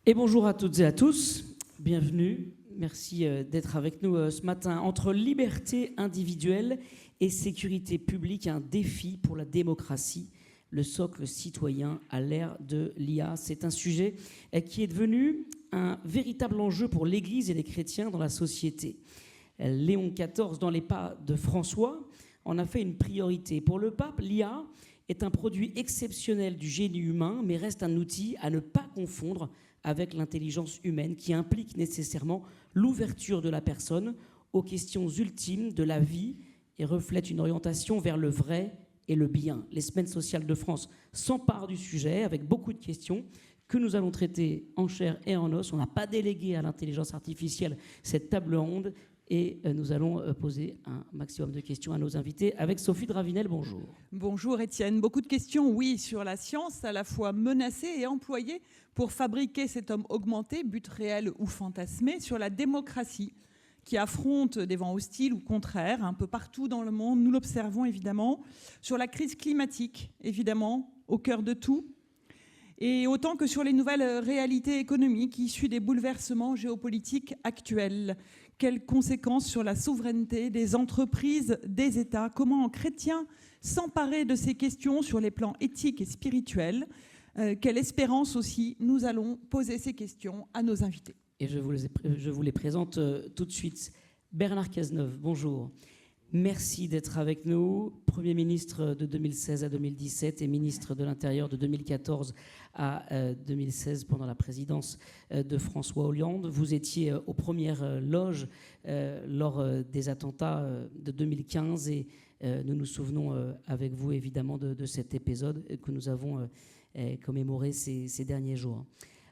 Et bonjour à toutes et à tous, bienvenue, merci d'être avec nous ce matin. Entre liberté individuelle et sécurité publique, un défi pour la démocratie, le socle citoyen à l'ère de l'IA. C'est un sujet qui est devenu un véritable enjeu pour l'Église et les chrétiens dans la société. Léon XIV, dans les pas de François, en a fait une priorité. Pour le pape, l'IA est un produit exceptionnel du génie humain, mais reste un outil à ne pas confondre avec l'intelligence humaine qui implique nécessairement l'ouverture de la personne aux questions ultimes de la vie et reflète une orientation vers le vrai et le bien. Les Semaines sociales de France s'emparent du sujet avec beaucoup de questions que nous allons traiter en chair et en os. On n'a pas délégué à l'intelligence artificielle cette table ronde et nous allons poser un maximum de questions à nos invités avec Sophie Dravinel. Bonjour. Bonjour Étienne. Beaucoup de questions, oui, sur la science, à la fois menacée et employée pour fabriquer cet homme augmenté, but réel ou fantasmé, sur la démocratie qui affronte des vents hostiles ou contraires un peu partout dans le monde. Nous l'observons évidemment. Sur la crise climatique, évidemment, au cœur de tout. Et autant que sur les nouvelles réalités économiques issues des bouleversements géopolitiques actuels. Quelles conséquences sur la souveraineté des entreprises, des États? Comment, en chrétien, s'emparer de ces questions sur les plans éthiques et spirituels? Quelle espérance aussi? Nous allons poser ces questions à nos invités. Et je vous les présente tout de suite. Bernard Cazeneuve, bonjour. Merci d'être avec nous, Premier ministre de 2016 à 2017 et ministre de l'Intérieur de 2014 à 2016 pendant la présidence de François Hollande. Vous étiez aux premières loges lors des attentats de 2015 et nous nous souvenons avec vous évidemment de cet épisode que nous avons commémoré ces derniers jours.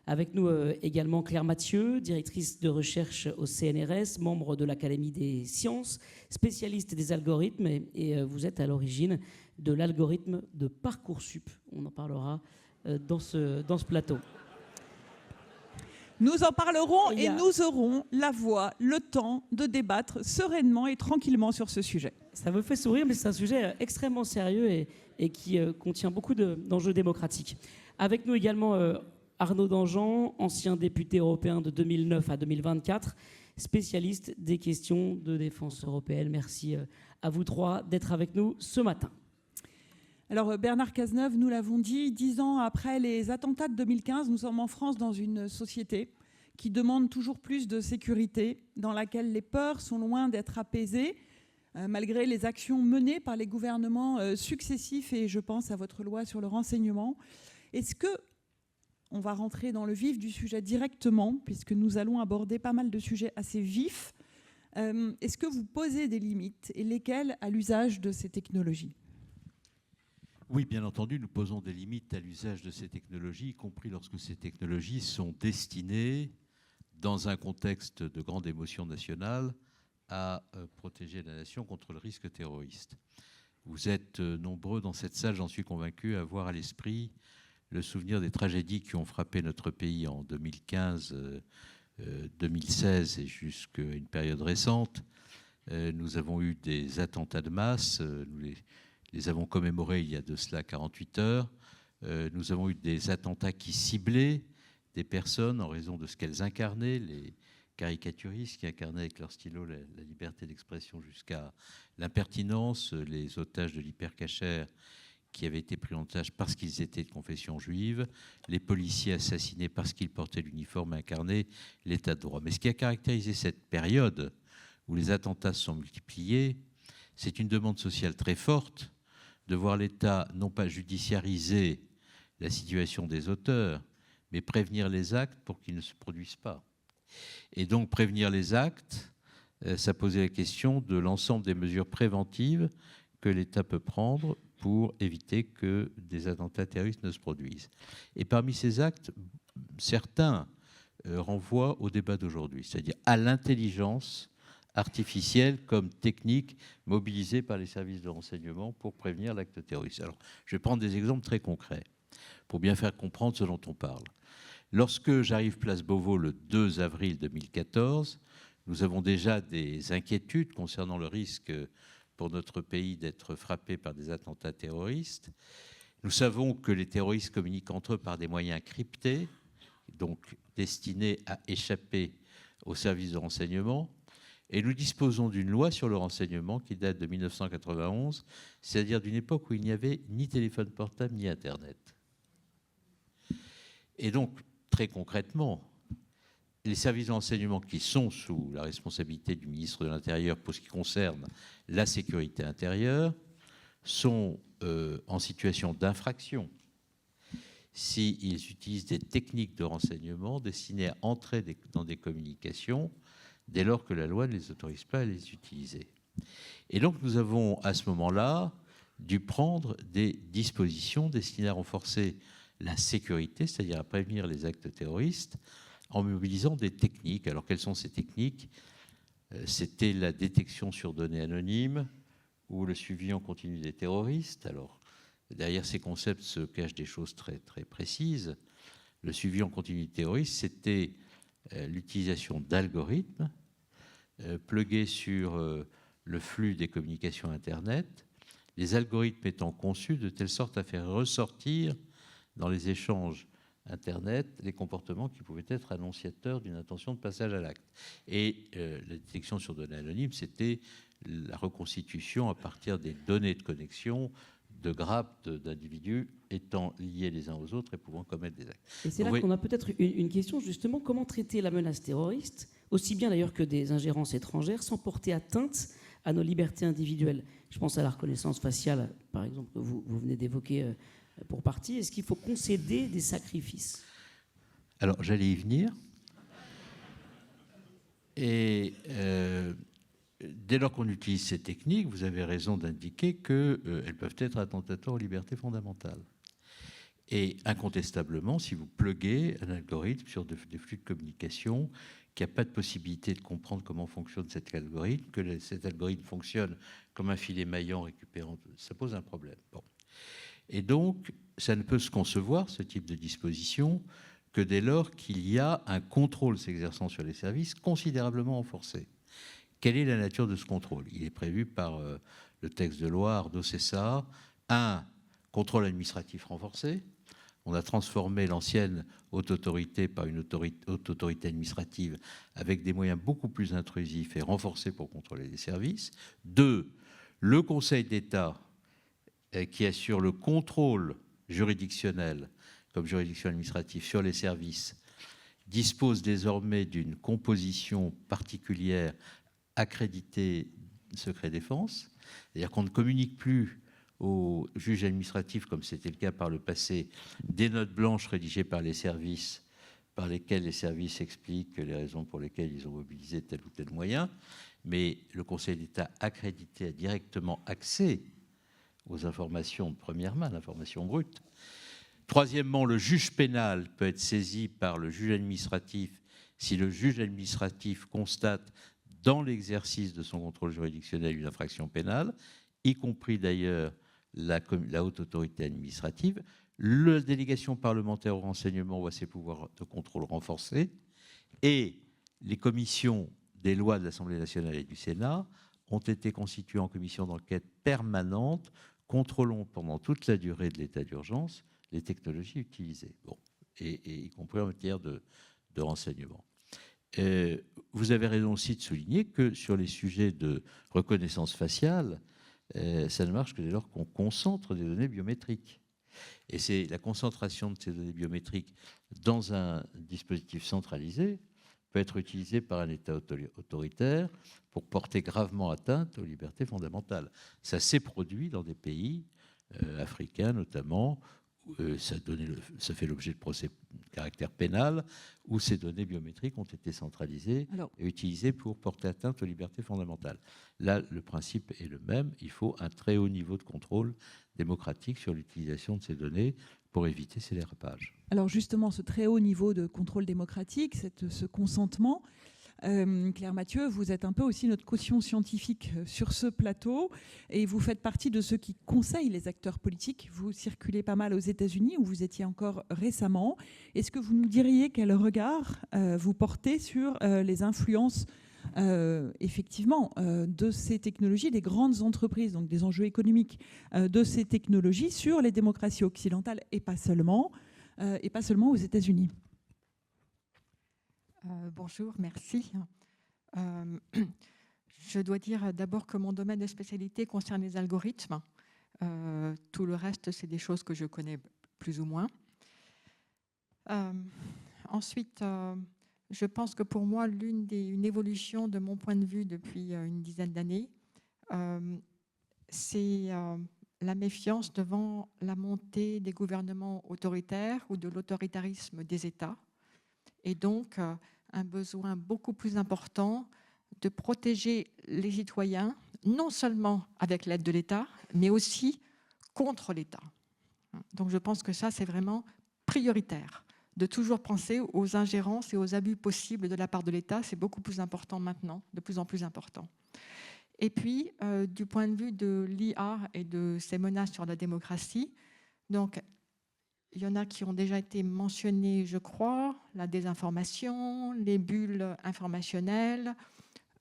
Avec nous également Claire Mathieu, directrice de recherche au CNRS, membre de l'Académie des sciences, spécialiste des algorithmes et vous êtes à l'origine de l'algorithme de Parcoursup. On en parlera dans ce plateau. Nous en parlerons et nous aurons la voix, le temps de débattre sereinement et tranquillement sur ce sujet. Ça me fait sourire, mais c'est un sujet extrêmement sérieux et qui contient beaucoup d'enjeux démocratiques. Avec nous également Arnaud Danjean, ancien député européen de 2009 à 2024, spécialiste des questions de défense européenne. Merci à vous trois d'être avec nous ce matin. Alors Bernard Cazeneuve, nous l'avons dit, 10 ans après les attentats de 2015, nous sommes en France dans une société qui demande toujours plus de sécurité, dans laquelle les peurs sont loin d'être apaisées, malgré les actions menées par les gouvernements successifs, et je pense à votre loi sur le renseignement. Est-ce que on va rentrer dans le vif du sujet directement, puisque nous allons aborder pas mal de sujets assez vifs. Est-ce que vous posez des limites et lesquelles à l'usage de ces technologies? Oui, bien entendu, nous posons des limites à l'usage de ces technologies, y compris lorsque ces technologies sont destinées, dans un contexte de grande émotion nationale, à protéger la nation contre le risque terroriste. Vous êtes nombreux dans cette salle, j'en suis convaincu, à avoir à l'esprit le souvenir des tragédies qui ont frappé notre pays en 2015, 2016 et jusqu'à une période récente. Nous avons eu des attentats de masse, nous les avons commémorés il y a de cela 48 heures. Nous avons eu des attentats qui ciblaient des personnes en raison de ce qu'elles incarnaient, les caricaturistes qui incarnaient avec leur stylo la liberté d'expression jusqu'à l'impertinence, les otages de l'hypercachère qui avaient été pris en otage parce qu'ils étaient de confession juive, les policiers assassinés parce qu'ils portaient l'uniforme et incarnaient l'état de droit. Mais ce qui a caractérisé cette période où les attentats se sont multipliés, c'est une demande sociale très forte de voir l'État non pas judiciariser la situation des auteurs, mais prévenir les actes pour qu'ils ne se produisent pas. Et donc prévenir les actes, ça posait la question de l'ensemble des mesures préventives que l'État peut prendre pour éviter que des attentats terroristes ne se produisent. Et parmi ces actes, certains renvoient au débat d'aujourd'hui, c'est-à-dire à l'intelligence artificielle comme technique mobilisée par les services de renseignement pour prévenir l'acte terroriste. Alors, je vais prendre des exemples très concrets pour bien faire comprendre ce dont on parle. Lorsque j'arrive place Beauvau le 2 avril 2014, nous avons déjà des inquiétudes concernant le risque pour notre pays d'être frappé par des attentats terroristes. Nous savons que les terroristes communiquent entre eux par des moyens cryptés, donc destinées à échapper aux services de renseignement. Et nous disposons d'une loi sur le renseignement qui date de 1991, c'est-à-dire d'une époque où il n'y avait ni téléphone portable ni Internet. Et donc, très concrètement, les services de renseignement qui sont sous la responsabilité du ministre de l'Intérieur pour ce qui concerne la sécurité intérieure sont en situation d'infraction s'ils utilisent des techniques de renseignement destinées à entrer dans des communications dès lors que la loi ne les autorise pas à les utiliser. Et donc nous avons à ce moment-là dû prendre des dispositions destinées à renforcer la sécurité, c'est-à-dire à prévenir les actes terroristes, en mobilisant des techniques. Alors quelles sont ces techniques ? C'était la détection sur données anonymes ou le suivi en continu des terroristes. Alors derrière ces concepts se cachent des choses très, très précises. Le suivi en continu des terroristes, c'était l'utilisation d'algorithmes plugués sur le flux des communications Internet, les algorithmes étant conçus de telle sorte à faire ressortir dans les échanges Internet les comportements qui pouvaient être annonciateurs d'une intention de passage à l'acte. Et la détection sur données anonymes, c'était la reconstitution à partir des données de connexion de grappes d'individus étant liés les uns aux autres et pouvant commettre des actes. Et c'est là qu'on a peut-être une question, justement, comment traiter la menace terroriste, aussi bien d'ailleurs que des ingérences étrangères, sans porter atteinte à nos libertés individuelles. Je pense à la reconnaissance faciale, par exemple, que vous venez d'évoquer pour partie. Est-ce qu'il faut concéder des sacrifices ? Alors, j'allais y venir. Et dès lors qu'on utilise ces techniques, vous avez raison d'indiquer qu'elles peuvent être attentatoires aux libertés fondamentales. Et incontestablement, si vous pluguez un algorithme sur des flux de communication, qu'il n'y a pas de possibilité de comprendre comment fonctionne cet algorithme, que cet algorithme fonctionne comme un filet maillant récupérant, ça pose un problème. Bon. Et donc, ça ne peut se concevoir, ce type de disposition, que dès lors qu'il y a un contrôle s'exerçant sur les services considérablement renforcé. Quelle est la nature de ce contrôle ? Il est prévu par le texte de loi Ardo-Cessa, un contrôle administratif renforcé. On a transformé l'ancienne haute autorité par une haute autorité administrative avec des moyens beaucoup plus intrusifs et renforcés pour contrôler les services. 2, le Conseil d'État qui assure le contrôle juridictionnel comme juridiction administrative sur les services dispose désormais d'une composition particulière accréditée secret défense, c'est-à-dire qu'on ne communique plus aux juges administratifs, comme c'était le cas par le passé, des notes blanches rédigées par les services, par lesquelles les services expliquent les raisons pour lesquelles ils ont mobilisé tel ou tel moyen, mais le Conseil d'État accrédité a directement accès aux informations de première main, l'information brute. Troisièmement, le juge pénal peut être saisi par le juge administratif si le juge administratif constate dans l'exercice de son contrôle juridictionnel une infraction pénale, y compris d'ailleurs la haute autorité administrative. La délégation parlementaire au renseignement voit ses pouvoirs de contrôle renforcés et les commissions des lois de l'Assemblée nationale et du Sénat ont été constituées en commission d'enquête permanente, contrôlant pendant toute la durée de l'état d'urgence les technologies utilisées, et y compris en matière de renseignement. Vous avez raison aussi de souligner que sur les sujets de reconnaissance faciale, ça ne marche que dès lors qu'on concentre des données biométriques. Et c'est la concentration de ces données biométriques dans un dispositif centralisé peut être utilisée par un État autoritaire pour porter gravement atteinte aux libertés fondamentales. Ça s'est produit dans des pays africains notamment, ça fait l'objet de procès de caractère pénal, où ces données biométriques ont été centralisées et utilisées pour porter atteinte aux libertés fondamentales. Là, le principe est le même. Il faut un très haut niveau de contrôle démocratique sur l'utilisation de ces données pour éviter ces dérapages. Alors justement, ce très haut niveau de contrôle démocratique, ce consentement, Claire Mathieu, vous êtes un peu aussi notre caution scientifique sur ce plateau et vous faites partie de ceux qui conseillent les acteurs politiques. Vous circulez pas mal aux États-Unis où vous étiez encore récemment. Est-ce que vous nous diriez quel regard vous portez sur les influences effectivement de ces technologies, des grandes entreprises, donc des enjeux économiques de ces technologies sur les démocraties occidentales et pas seulement aux États-Unis ? Bonjour, merci. Je dois dire d'abord que mon domaine de spécialité concerne les algorithmes. Tout le reste, c'est des choses que je connais plus ou moins. Ensuite, je pense que pour moi, une évolution de mon point de vue depuis une dizaine d'années, c'est la méfiance devant la montée des gouvernements autoritaires ou de l'autoritarisme des États. Et donc, un besoin beaucoup plus important de protéger les citoyens, non seulement avec l'aide de l'État, mais aussi contre l'État. Donc je pense que ça, c'est vraiment prioritaire, de toujours penser aux ingérences et aux abus possibles de la part de l'État. C'est beaucoup plus important maintenant, de plus en plus important. Et puis, du point de vue de l'IA et de ses menaces sur la démocratie, donc, il y en a qui ont déjà été mentionnés, je crois, la désinformation, les bulles informationnelles,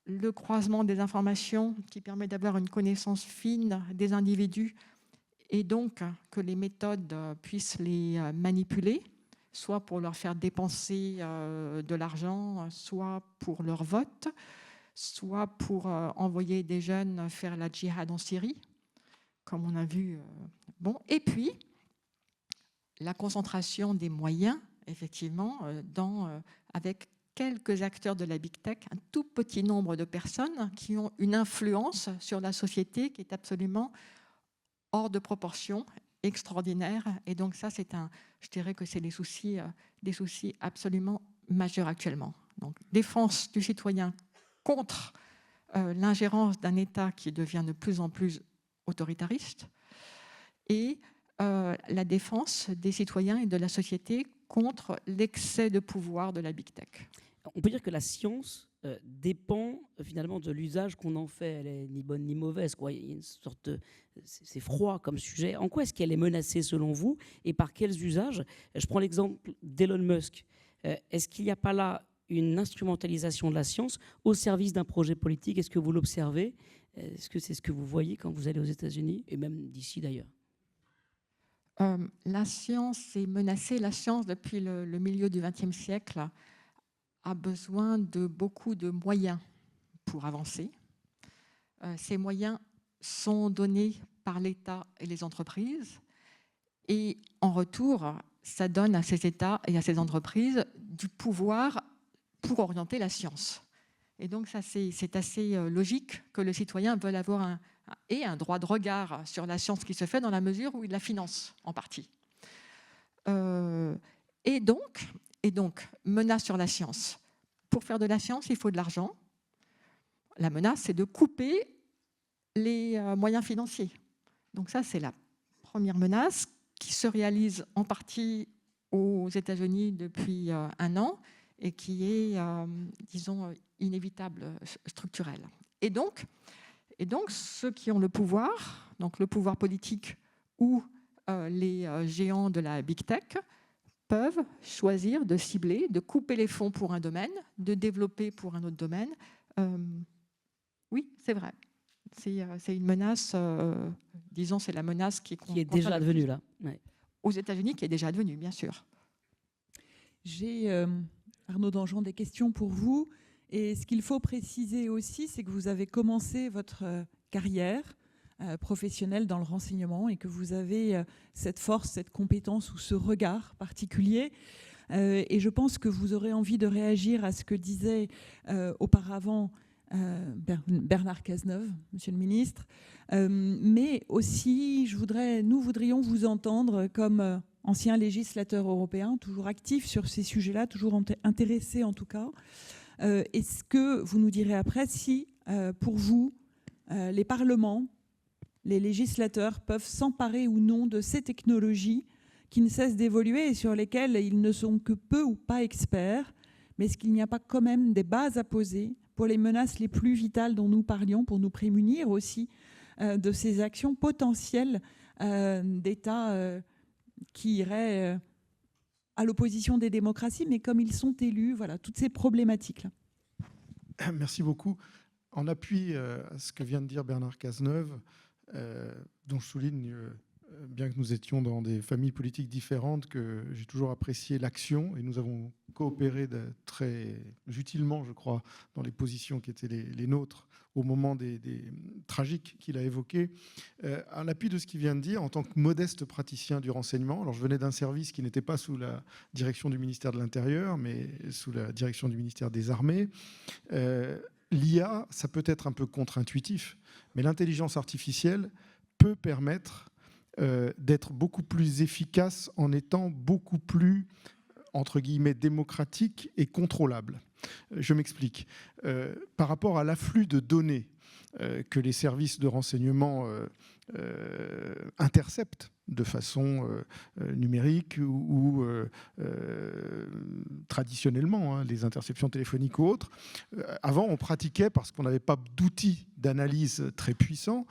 le croisement des informations qui permet d'avoir une connaissance fine des individus et donc que les méthodes puissent les manipuler, soit pour leur faire dépenser de l'argent, soit pour leur vote, soit pour envoyer des jeunes faire la djihad en Syrie, comme on a vu. Et puis, la concentration des moyens, effectivement, avec quelques acteurs de la Big Tech, un tout petit nombre de personnes qui ont une influence sur la société qui est absolument hors de proportion, extraordinaire. Et donc ça, je dirais que c'est des soucis absolument majeurs actuellement. Donc, défense du citoyen contre l'ingérence d'un État qui devient de plus en plus autoritariste et la défense des citoyens et de la société contre l'excès de pouvoir de la Big Tech. On peut dire que la science dépend finalement de l'usage qu'on en fait. Elle est ni bonne ni mauvaise, quoi. Il y a une sorte c'est froid comme sujet. En quoi est-ce qu'elle est menacée selon vous et par quels usages? Je prends l'exemple d'Elon Musk. Est-ce qu'il n'y a pas là une instrumentalisation de la science au service d'un projet politique? Est-ce que vous l'observez? Est-ce que c'est ce que vous voyez quand vous allez aux États-Unis et même d'ici d'ailleurs? La science est menacée. La science, depuis le milieu du XXe siècle, a besoin de beaucoup de moyens pour avancer. Ces moyens sont donnés par l'État et les entreprises. Et en retour, ça donne à ces États et à ces entreprises du pouvoir pour orienter la science. Et donc, ça, c'est assez logique que le citoyen veuille avoir un droit de regard sur la science qui se fait dans la mesure où il la finance en partie. Et donc, menace sur la science. Pour faire de la science, il faut de l'argent. La menace, c'est de couper les moyens financiers. Donc ça, c'est la première menace qui se réalise en partie aux États-Unis depuis un an et qui est, disons, inévitable, structurelle. Et donc, ceux qui ont le pouvoir, donc le pouvoir politique ou les géants de la Big Tech, peuvent choisir de cibler, de couper les fonds pour un domaine, de développer pour un autre domaine. Oui, c'est vrai. C'est une menace, disons, c'est la menace qui est déjà devenue là. Ouais. Aux États-Unis, qui est déjà devenue, bien sûr. J'ai, Arnaud Dangean, des questions pour vous. Et ce qu'il faut préciser aussi, c'est que vous avez commencé votre carrière professionnelle dans le renseignement et que vous avez cette force, cette compétence ou ce regard particulier. Et je pense que vous aurez envie de réagir à ce que disait auparavant Bernard Cazeneuve, Monsieur le Ministre. Mais aussi, nous voudrions vous entendre comme ancien législateur européen, toujours actif sur ces sujets-là, toujours intéressé en tout cas. Est-ce que vous nous direz après si, pour vous, les parlements, les législateurs peuvent s'emparer ou non de ces technologies qui ne cessent d'évoluer et sur lesquelles ils ne sont que peu ou pas experts, mais est-ce qu'il n'y a pas quand même des bases à poser pour les menaces les plus vitales dont nous parlions, pour nous prémunir aussi de ces actions potentielles d'États qui iraient à l'opposition des démocraties, mais comme ils sont élus, voilà, toutes ces problématiques-là. Merci beaucoup. En appui à ce que vient de dire Bernard Cazeneuve, dont je souligne bien que nous étions dans des familles politiques différentes, que j'ai toujours apprécié l'action et nous avons coopéré très utilement, je crois, dans les positions qui étaient les nôtres au moment des tragiques qu'il a évoqués. À l'appui de ce qu'il vient de dire, en tant que modeste praticien du renseignement, alors je venais d'un service qui n'était pas sous la direction du ministère de l'Intérieur, mais sous la direction du ministère des Armées, l'IA, ça peut être un peu contre-intuitif, mais l'intelligence artificielle peut permettre d'être beaucoup plus efficace en étant beaucoup plus, entre guillemets, démocratique et contrôlable. Je m'explique. Par rapport à l'afflux de données que les services de renseignement interceptent de façon numérique ou traditionnellement, les interceptions téléphoniques ou autres. Avant, on pratiquait, parce qu'on n'avait pas d'outils d'analyse très puissants,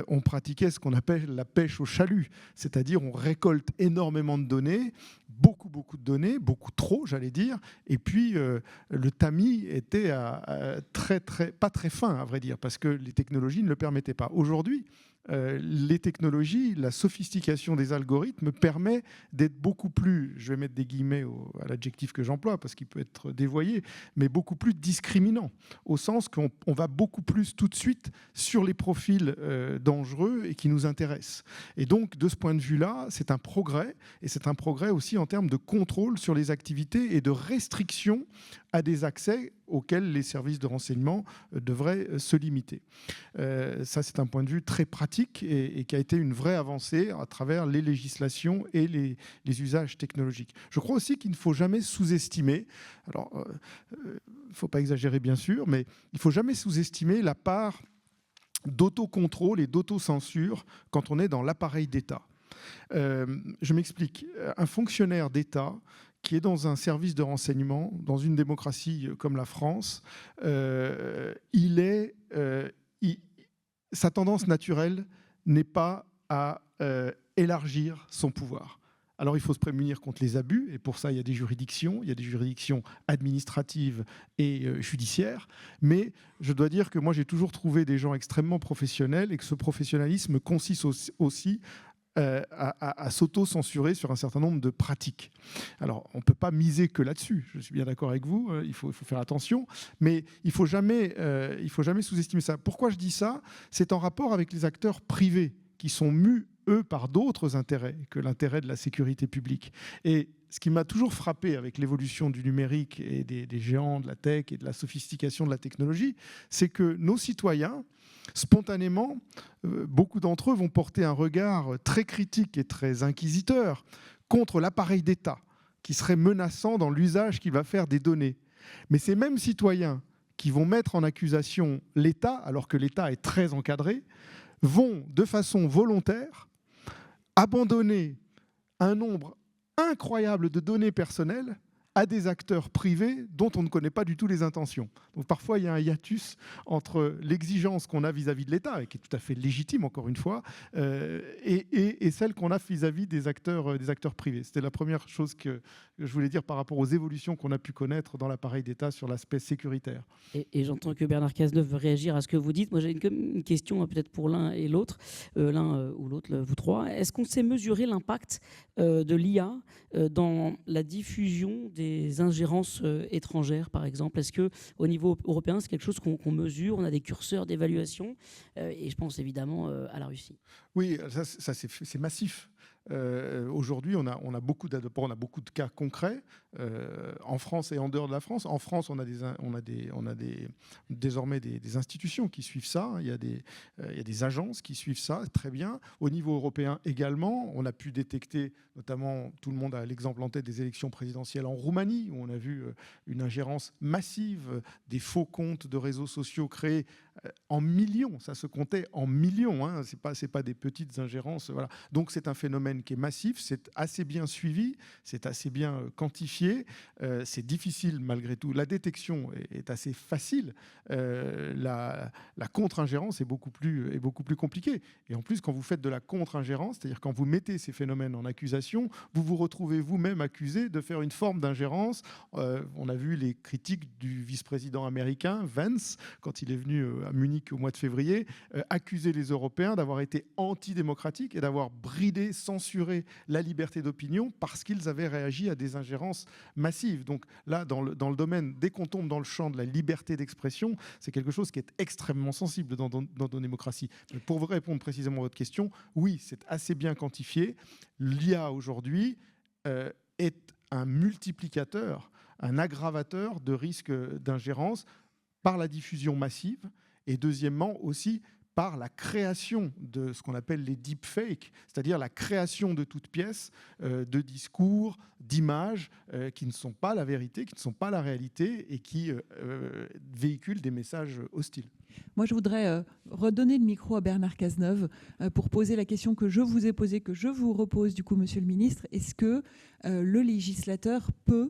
on pratiquait ce qu'on appelle la pêche au chalut, c'est-à-dire on récolte énormément de données, beaucoup de données, beaucoup trop, j'allais dire, et puis le tamis était pas très fin, à vrai dire, parce que les technologies ne le permettaient pas. Aujourd'hui, les technologies, la sophistication des algorithmes permet d'être beaucoup plus, je vais mettre des guillemets à l'adjectif que j'emploie parce qu'il peut être dévoyé, mais beaucoup plus discriminant, au sens qu'on va beaucoup plus tout de suite sur les profils dangereux et qui nous intéressent. Et donc, de ce point de vue-là, c'est un progrès, et c'est un progrès aussi en termes de contrôle sur les activités et de restriction à des accès auxquels les services de renseignement devraient se limiter. Ça, c'est un point de vue très pratique et qui a été une vraie avancée à travers les législations et les usages technologiques. Je crois aussi qu'il ne faut jamais sous-estimer, alors il ne faut pas exagérer bien sûr, mais il ne faut jamais sous-estimer la part d'autocontrôle et d'autocensure quand on est dans l'appareil d'État. Je m'explique. Un fonctionnaire d'État qui est dans un service de renseignement, dans une démocratie comme la France, sa tendance naturelle n'est pas à élargir son pouvoir. Alors il faut se prémunir contre les abus, et pour ça il y a des juridictions administratives et judiciaires, mais je dois dire que moi j'ai toujours trouvé des gens extrêmement professionnels et que ce professionnalisme consiste aussi à s'auto-censurer sur un certain nombre de pratiques. Alors, on ne peut pas miser que là-dessus, je suis bien d'accord avec vous, il faut faire attention, mais il ne faut jamais sous-estimer ça. Pourquoi je dis ça ? C'est en rapport avec les acteurs privés qui sont mus, eux, par d'autres intérêts que l'intérêt de la sécurité publique. Et ce qui m'a toujours frappé avec l'évolution du numérique et des géants de la tech et de la sophistication de la technologie, c'est que nos citoyens, spontanément, beaucoup d'entre eux vont porter un regard très critique et très inquisiteur contre l'appareil d'État, qui serait menaçant dans l'usage qu'il va faire des données. Mais ces mêmes citoyens qui vont mettre en accusation l'État, alors que l'État est très encadré, vont, de façon volontaire, abandonner un nombre incroyable de données personnelles à des acteurs privés dont on ne connaît pas du tout les intentions. Donc parfois, il y a un hiatus entre l'exigence qu'on a vis-à-vis de l'État, et qui est tout à fait légitime, encore une fois, et celle qu'on a vis-à-vis des acteurs privés. C'était la première chose que je voulais dire par rapport aux évolutions qu'on a pu connaître dans l'appareil d'État sur l'aspect sécuritaire. Et j'entends que Bernard Cazeneuve veut réagir à ce que vous dites. Moi, j'ai une question peut-être pour l'un et l'autre, l'un ou l'autre, vous trois. Est-ce qu'on sait mesurer l'impact de l'IA dans la diffusion des ingérences étrangères, par exemple? Est-ce qu'au niveau européen, c'est quelque chose qu'on mesure? On a des curseurs d'évaluation, et je pense évidemment à la Russie. Oui, ça c'est massif. Aujourd'hui, on a beaucoup de cas concrets en France et en dehors de la France. En France, on a désormais des institutions qui suivent ça. Il y a des agences qui suivent ça très bien. Au niveau européen également, on a pu détecter, notamment, tout le monde a l'exemple en tête des élections présidentielles en Roumanie, où on a vu une ingérence massive des faux comptes de réseaux sociaux créés en millions. Ça se comptait en millions. Hein. C'est pas des petites ingérences. Voilà. Donc c'est un phénomène qui est massif, c'est assez bien suivi, c'est assez bien quantifié quantifié. C'est difficile malgré tout. La détection est assez facile. La contre-ingérence est beaucoup plus compliquée. Et en plus, quand vous faites de la contre-ingérence, c'est-à-dire quand vous mettez ces phénomènes en accusation, vous vous retrouvez vous-même accusé de faire une forme d'ingérence. On a vu les critiques du vice-président américain, Vance, quand il est venu à Munich au mois de février, accuser les Européens d'avoir été antidémocratiques et d'avoir bridé, censuré la liberté d'opinion parce qu'ils avaient réagi à des ingérences massives. Donc là, dans le domaine, dès qu'on tombe dans le champ de la liberté d'expression, c'est quelque chose qui est extrêmement sensible dans nos démocraties. Mais pour vous répondre précisément à votre question, oui, c'est assez bien quantifié. L'IA aujourd'hui est un multiplicateur, un aggravateur de risques d'ingérence par la diffusion massive et deuxièmement aussi par la création de ce qu'on appelle les deepfakes, c'est-à-dire la création de toutes pièces, de discours, d'images qui ne sont pas la vérité, qui ne sont pas la réalité et qui véhiculent des messages hostiles. Moi, je voudrais redonner le micro à Bernard Cazeneuve pour poser la question que je vous ai posée, que je vous repose du coup, Monsieur le Ministre. Est-ce que le législateur peut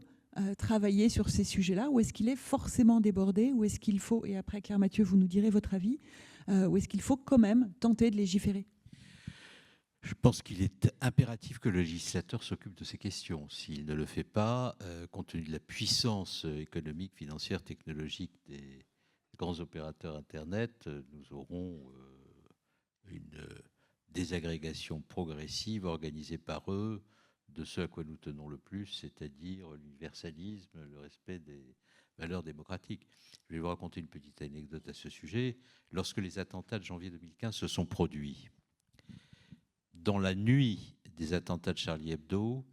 travailler sur ces sujets-là, ou est-ce qu'il est forcément débordé, ou est-ce qu'il faut, et après Claire Mathieu, vous nous direz votre avis, ou est-ce qu'il faut quand même tenter de légiférer ? Je pense qu'il est impératif que le législateur s'occupe de ces questions. S'il ne le fait pas, compte tenu de la puissance économique, financière, technologique des grands opérateurs Internet, nous aurons une désagrégation progressive organisée par eux de ce à quoi nous tenons le plus, c'est-à-dire l'universalisme, le respect des valeurs démocratiques. Je vais vous raconter une petite anecdote à ce sujet. Lorsque les attentats de janvier 2015 se sont produits, dans la nuit des attentats de Charlie Hebdo,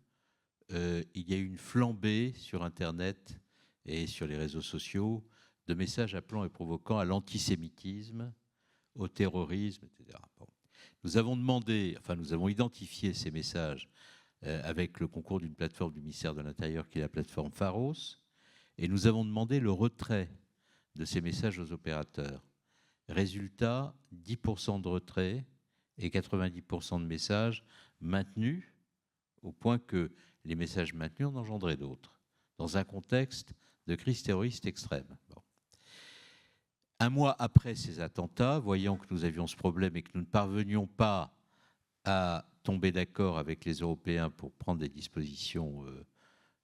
il y a eu une flambée sur Internet et sur les réseaux sociaux de messages appelant et provoquant à l'antisémitisme, au terrorisme, etc. Bon. Nous avons identifié ces messages avec le concours d'une plateforme du ministère de l'Intérieur qui est la plateforme Pharos, et nous avons demandé le retrait de ces messages aux opérateurs. Résultat, 10% de retrait et 90% de messages maintenus, au point que les messages maintenus en engendraient d'autres, dans un contexte de crise terroriste extrême. Bon. Un mois après ces attentats, voyant que nous avions ce problème et que nous ne parvenions pas à tomber d'accord avec les Européens pour prendre des dispositions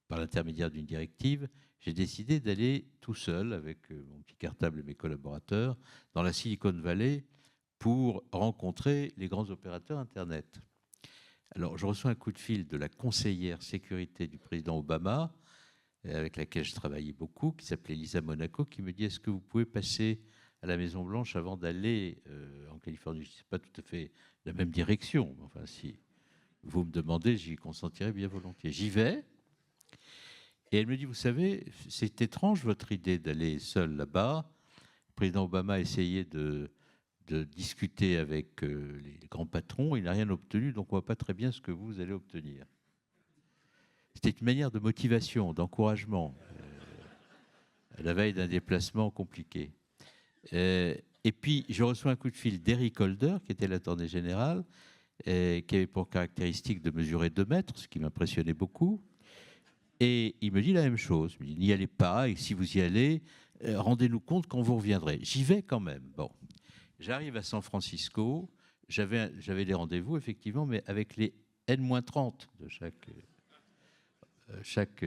par l'intermédiaire d'une directive, j'ai décidé d'aller tout seul, avec mon petit cartable et mes collaborateurs, dans la Silicon Valley pour rencontrer les grands opérateurs Internet. Alors, je reçois un coup de fil de la conseillère sécurité du président Obama, avec laquelle je travaillais beaucoup, qui s'appelait Lisa Monaco, qui me dit « Est-ce que vous pouvez passer à la Maison-Blanche avant d'aller en Californie ?» Je ne sais pas tout à fait la même direction. Enfin, si vous me demandez, j'y consentirais bien volontiers. J'y vais. Et elle me dit, vous savez, c'est étrange votre idée d'aller seul là-bas. Le président Obama a essayé de discuter avec les grands patrons. Il n'a rien obtenu, donc on ne voit pas très bien ce que vous allez obtenir. C'était une manière de motivation, d'encouragement, à la veille d'un déplacement compliqué. Et puis, je reçois un coup de fil d'Eric Holder, qui était l'attorney général, qui avait pour caractéristique de mesurer 2 mètres, ce qui m'impressionnait beaucoup. Et il me dit la même chose. Il me dit, n'y allez pas, et si vous y allez, rendez-nous compte quand vous reviendrez. J'y vais quand même. Bon. J'arrive à San Francisco. J'avais des rendez-vous, effectivement, mais avec les N-30 de chaque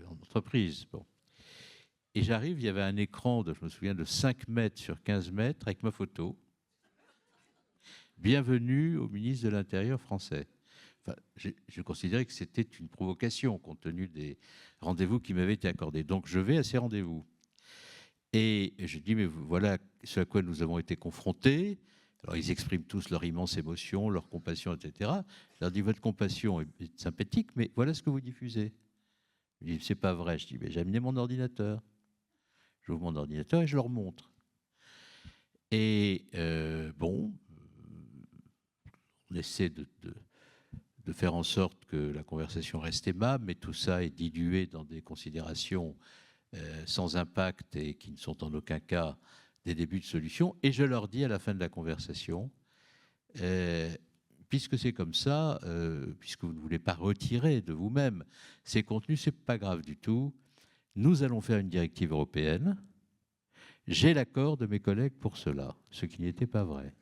entreprise. Bon. Et j'arrive, il y avait un écran, je me souviens, de 5 mètres sur 15 mètres avec ma photo. Bienvenue au ministre de l'Intérieur français. Enfin, je considérais que c'était une provocation compte tenu des rendez-vous qui m'avaient été accordés. Donc je vais à ces rendez-vous. Et je dis, mais voilà ce à quoi nous avons été confrontés. Alors ils expriment tous leur immense émotion, leur compassion, etc. Je leur dis, votre compassion est sympathique, mais voilà ce que vous diffusez. Ils disent, c'est pas vrai. Je dis, mais j'ai amené mon ordinateur. J'ouvre mon ordinateur et je leur montre. Et bon, on essaie de faire en sorte que la conversation reste aimable, mais tout ça est dilué dans des considérations sans impact et qui ne sont en aucun cas des débuts de solution. Et je leur dis à la fin de la conversation, puisque c'est comme ça, puisque vous ne voulez pas retirer de vous-même ces contenus, ce n'est pas grave du tout. Nous allons faire une directive européenne. J'ai l'accord de mes collègues pour cela, ce qui n'était pas vrai.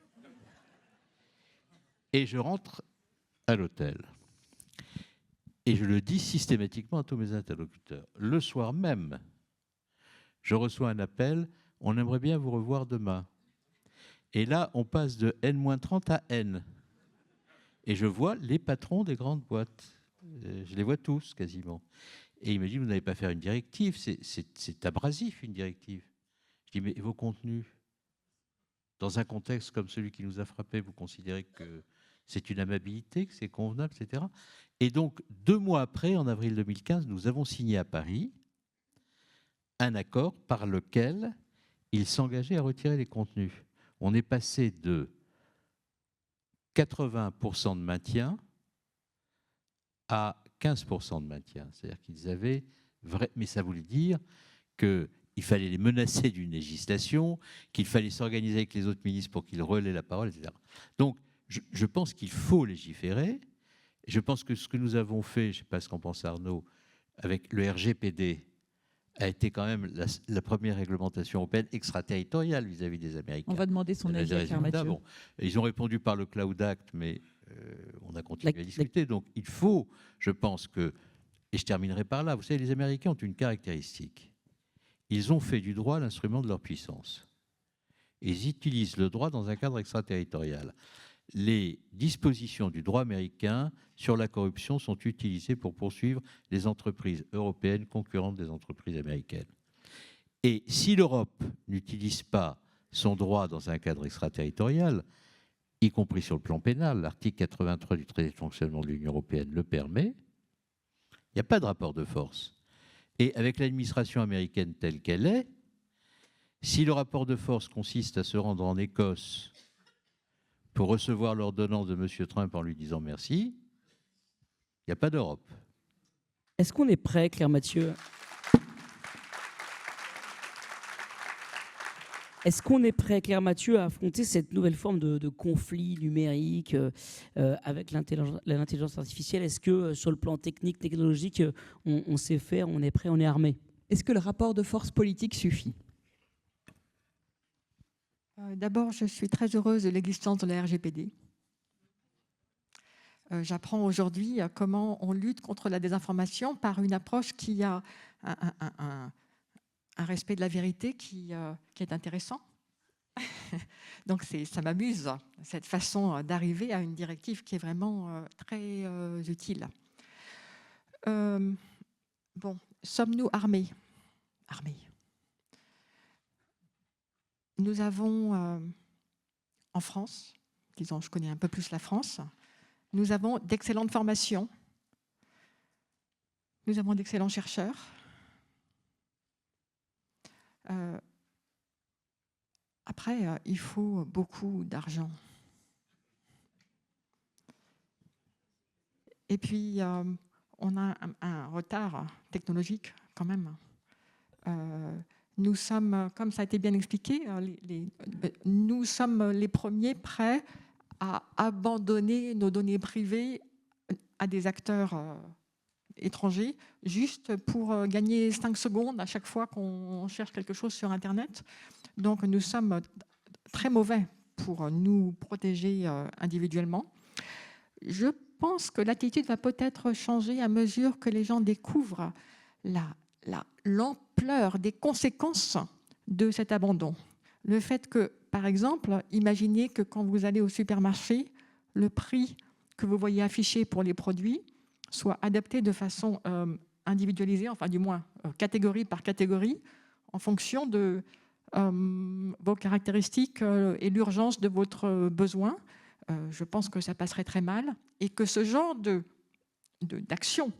Et je rentre à l'hôtel. Et je le dis systématiquement à tous mes interlocuteurs. Le soir même, je reçois un appel, on aimerait bien vous revoir demain. Et là, on passe de N-30 à N. Et je vois les patrons des grandes boîtes. Je les vois tous, quasiment. Et il m'a dit, vous n'allez pas faire une directive, c'est abrasif, une directive. Je dis, mais vos contenus, dans un contexte comme celui qui nous a frappés, vous considérez que c'est une amabilité, que c'est convenable, etc. Et donc, 2 mois après, en avril 2015, nous avons signé à Paris un accord par lequel il s'engageait à retirer les contenus. On est passé de 80% de maintien à 15% de maintien. C'est-à-dire qu'ils avaient... Mais ça voulait dire qu'il fallait les menacer d'une législation, qu'il fallait s'organiser avec les autres ministres pour qu'ils relaient la parole, etc. Donc, je pense qu'il faut légiférer. Je pense que ce que nous avons fait, je ne sais pas ce qu'en pense Arnaud, avec le RGPD, a été quand même la première réglementation européenne extraterritoriale vis-à-vis des Américains. On va demander son avis à Claire Mathieu. Bon, ils ont répondu par le Cloud Act, mais on a continué à discuter. Donc il faut, je pense que, et je terminerai par là, vous savez, les Américains ont une caractéristique. Ils ont fait du droit l'instrument de leur puissance. Ils utilisent le droit dans un cadre extraterritorial. Les dispositions du droit américain sur la corruption sont utilisées pour poursuivre les entreprises européennes concurrentes des entreprises américaines. Et si l'Europe n'utilise pas son droit dans un cadre extraterritorial, y compris sur le plan pénal, l'article 83 du traité de fonctionnement de l'Union européenne le permet, il n'y a pas de rapport de force. Et avec l'administration américaine telle qu'elle est, si le rapport de force consiste à se rendre en Écosse pour recevoir l'ordonnance de M. Trump en lui disant merci, il n'y a pas d'Europe. Est-ce qu'on est prêt, Claire Mathieu? Est-ce qu'on est prêt, Claire Mathieu, à affronter cette nouvelle forme de conflit numérique avec l'intelligence artificielle? Est-ce que sur le plan technique, technologique, on sait faire, on est prêt, on est armé? Est-ce que le rapport de force politique suffit? D'abord, je suis très heureuse de l'existence de la RGPD. J'apprends aujourd'hui comment on lutte contre la désinformation par une approche qui a un respect de la vérité qui est intéressant. Donc ça m'amuse, cette façon d'arriver à une directive qui est vraiment très utile. Bon, sommes-nous armés? Armés. Nous avons, en France, disons, je connais un peu plus la France, nous avons d'excellentes formations, nous avons d'excellents chercheurs. Après, il faut beaucoup d'argent. Et puis, on a un retard technologique quand même. Nous sommes, comme ça a été bien expliqué, nous sommes les premiers prêts à abandonner nos données privées à des acteurs étrangers, juste pour gagner 5 secondes à chaque fois qu'on cherche quelque chose sur Internet. Donc nous sommes très mauvais pour nous protéger individuellement. Je pense que l'attitude va peut-être changer à mesure que les gens découvrent l'ampleur des conséquences de cet abandon. Le fait que, par exemple, imaginez que quand vous allez au supermarché, le prix que vous voyez affiché pour les produits soit adapté de façon individualisée, enfin du moins catégorie par catégorie, en fonction de vos caractéristiques et l'urgence de votre besoin. Je pense que ça passerait très mal et que ce genre d'action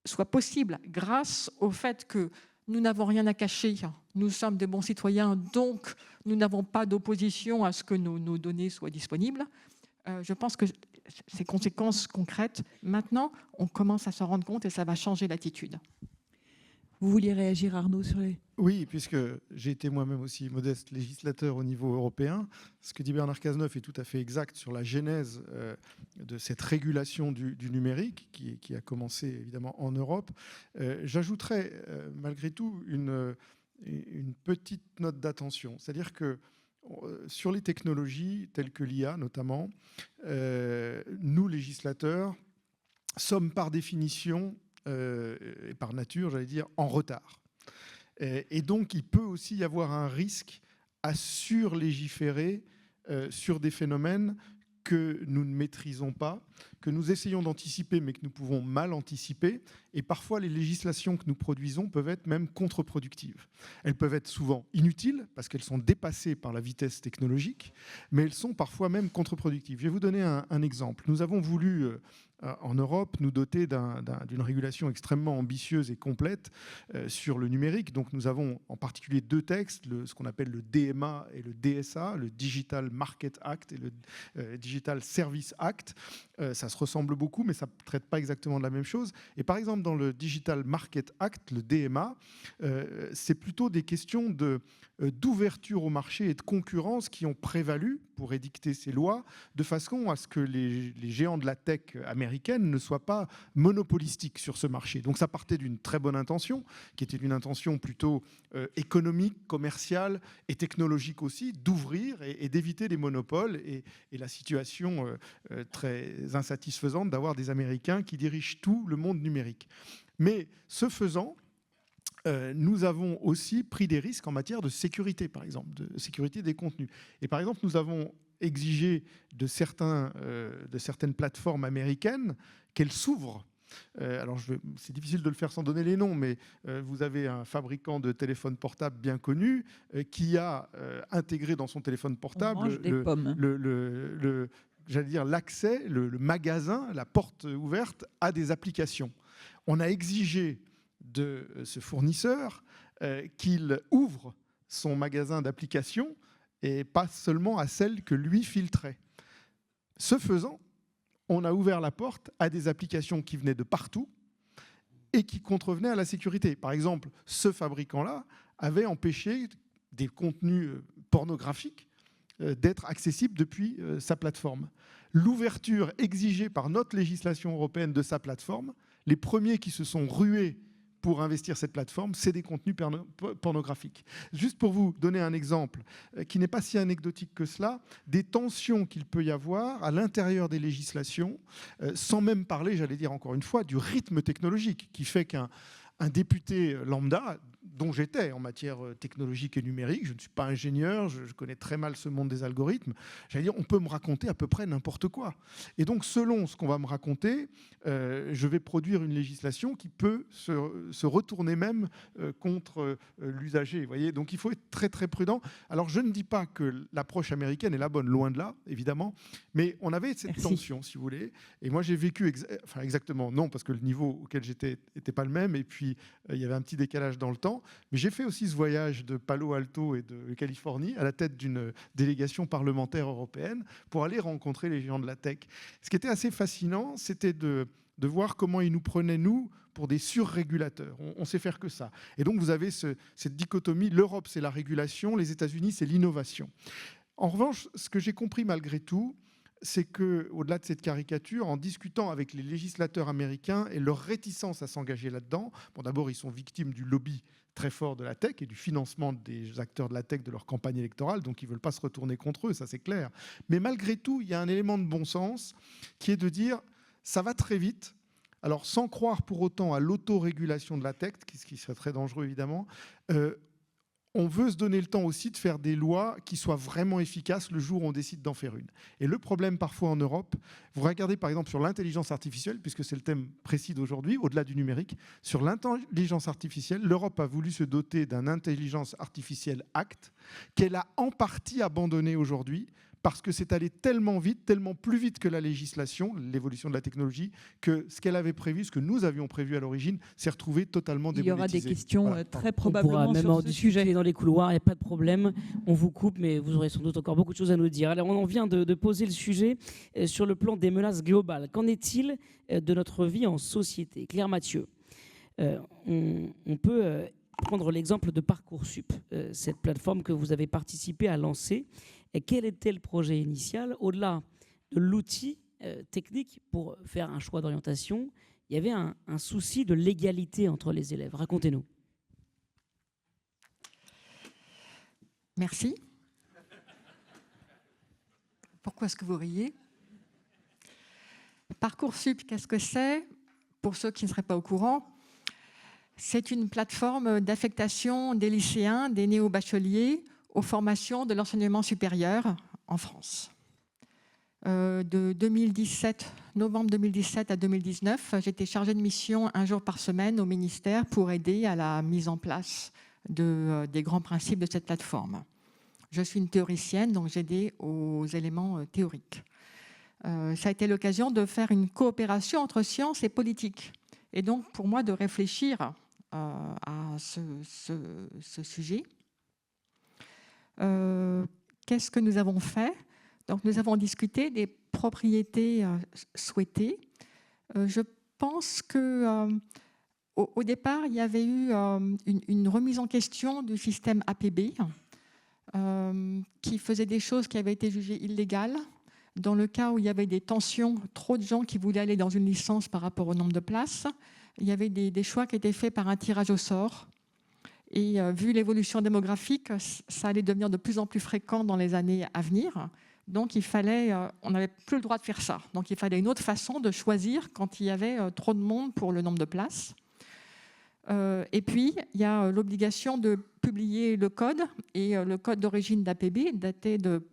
soit possible grâce au fait que nous n'avons rien à cacher, nous sommes des bons citoyens, donc nous n'avons pas d'opposition à ce que nos données soient disponibles. Je pense que ces conséquences concrètes, maintenant, on commence à s'en rendre compte et ça va changer l'attitude. Vous vouliez réagir, Arnaud, sur les... Oui, puisque j'ai été moi-même aussi modeste législateur au niveau européen, ce que dit Bernard Cazeneuve est tout à fait exact sur la genèse de cette régulation du numérique qui a commencé évidemment en Europe. J'ajouterais malgré tout une petite note d'attention, c'est-à-dire que sur les technologies telles que l'IA notamment, nous législateurs sommes par définition et par nature, j'allais dire, en retard. Et donc, il peut aussi y avoir un risque à surlégiférer sur des phénomènes que nous ne maîtrisons pas, que nous essayons d'anticiper, mais que nous pouvons mal anticiper. Et parfois, les législations que nous produisons peuvent être même contre-productives. Elles peuvent être souvent inutiles, parce qu'elles sont dépassées par la vitesse technologique, mais elles sont parfois même contre-productives. Je vais vous donner un exemple. Nous avons voulu... en Europe, nous doter d'une régulation extrêmement ambitieuse et complète sur le numérique. Donc nous avons en particulier deux textes, ce qu'on appelle le DMA et le DSA, le Digital Market Act et le Digital Service Act. Ça se ressemble beaucoup, mais ça ne traite pas exactement de la même chose. Et par exemple, dans le Digital Market Act, le DMA, c'est plutôt des questions d'ouverture au marché et de concurrence qui ont prévalu pour édicter ces lois, de façon à ce que les géants de la tech américaine ne soient pas monopolistiques sur ce marché. Donc ça partait d'une très bonne intention, qui était une intention plutôt économique, commerciale et technologique aussi, d'ouvrir et d'éviter les monopoles et la situation très insatisfaisante d'avoir des Américains qui dirigent tout le monde numérique. Mais ce faisant, nous avons aussi pris des risques en matière de sécurité, par exemple, de sécurité des contenus. Et par exemple, nous avons exigé de certaines plateformes américaines qu'elles s'ouvrent. Alors, c'est difficile de le faire sans donner les noms, mais vous avez un fabricant de téléphones portables bien connu qui a intégré dans son téléphone portable j'allais dire l'accès, le magasin, la porte ouverte à des applications. On a exigé de ce fournisseur qu'il ouvre son magasin d'applications et pas seulement à celles que lui filtrait. Ce faisant, on a ouvert la porte à des applications qui venaient de partout et qui contrevenaient à la sécurité. Par exemple, ce fabricant-là avait empêché des contenus pornographiques d'être accessibles depuis sa plateforme. L'ouverture exigée par notre législation européenne de sa plateforme, les premiers qui se sont rués pour investir cette plateforme, c'est des contenus pornographiques. Juste pour vous donner un exemple qui n'est pas si anecdotique que cela, des tensions qu'il peut y avoir à l'intérieur des législations, sans même parler, j'allais dire encore une fois, du rythme technologique qui fait qu'un député lambda, dont j'étais en matière technologique et numérique, je ne suis pas ingénieur, je connais très mal ce monde des algorithmes, j'allais dire, on peut me raconter à peu près n'importe quoi. Et donc, selon ce qu'on va me raconter, je vais produire une législation qui peut se retourner même contre l'usager. Vous voyez, donc, il faut être très, très prudent. Alors, je ne dis pas que l'approche américaine est la bonne, loin de là, évidemment, mais on avait cette tension, si vous voulez. Et moi, j'ai vécu, exactement, non, parce que le niveau auquel j'étais n'était pas le même, et puis il y avait un petit décalage dans le temps. Mais j'ai fait aussi ce voyage de Palo Alto et de Californie à la tête d'une délégation parlementaire européenne pour aller rencontrer les géants de la tech. Ce qui était assez fascinant, c'était de voir comment ils nous prenaient, nous, pour des surrégulateurs. On sait faire que ça. Et donc, vous avez cette dichotomie, l'Europe, c'est la régulation, les États-Unis, c'est l'innovation. En revanche, ce que j'ai compris malgré tout, c'est qu'au-delà de cette caricature, en discutant avec les législateurs américains et leur réticence à s'engager là-dedans, bon, d'abord, ils sont victimes du lobby très fort de la tech et du financement des acteurs de la tech de leur campagne électorale, donc ils ne veulent pas se retourner contre eux, ça c'est clair. Mais malgré tout, il y a un élément de bon sens qui est de dire ça va très vite. Alors, sans croire pour autant à l'autorégulation de la tech, ce qui serait très dangereux évidemment, on veut se donner le temps aussi de faire des lois qui soient vraiment efficaces le jour où on décide d'en faire une. Et le problème parfois en Europe, vous regardez par exemple sur l'intelligence artificielle, puisque c'est le thème précis d'aujourd'hui, au-delà du numérique, sur l'intelligence artificielle, l'Europe a voulu se doter d'un Intelligence Artificielle Act qu'elle a en partie abandonné aujourd'hui parce que c'est allé tellement vite, tellement plus vite que la législation, l'évolution de la technologie, que ce qu'elle avait prévu, ce que nous avions prévu à l'origine, s'est retrouvé totalement démonétisé. Il y aura des questions très probablement on pourra même sur en ce discuter sujet. dans les couloirs, il n'y a pas de problème. On vous coupe, mais vous aurez sans doute encore beaucoup de choses à nous dire. Alors, on vient de poser le sujet sur le plan des menaces globales. Qu'en est-il de notre vie en société ? Claire Mathieu, On peut prendre l'exemple de Parcoursup, cette plateforme que vous avez participé à lancer. Et quel était le projet initial? Au-delà de l'outil technique pour faire un choix d'orientation, il y avait un souci de l'égalité entre les élèves. Racontez-nous. Merci. Pourquoi est-ce que vous riez? Parcoursup, qu'est-ce que c'est? Pour ceux qui ne seraient pas au courant, c'est une plateforme d'affectation des lycéens, des néo-bacheliers aux formations de l'enseignement supérieur en France. De 2017, novembre 2017 à 2019, j'étais chargée de mission un jour par semaine au ministère pour aider à la mise en place des grands principes de cette plateforme. Je suis une théoricienne, donc j'aidais aux éléments théoriques. Ça a été l'occasion de faire une coopération entre sciences et politique. Et donc, pour moi, de réfléchir à ce sujet. Qu'est-ce que nous avons fait? Donc, nous avons discuté des propriétés souhaitées. Je pense qu'au départ, il y avait eu une remise en question du système APB qui faisait des choses qui avaient été jugées illégales. Dans le cas où il y avait des tensions, trop de gens qui voulaient aller dans une licence par rapport au nombre de places, il y avait des choix qui étaient faits par un tirage au sort. Et vu l'évolution démographique, ça allait devenir de plus en plus fréquent dans les années à venir. Donc on n'avait plus le droit de faire ça. Donc il fallait une autre façon de choisir quand il y avait trop de monde pour le nombre de places. Et puis, il y a l'obligation de publier le code. Et le code d'origine d'APB datait de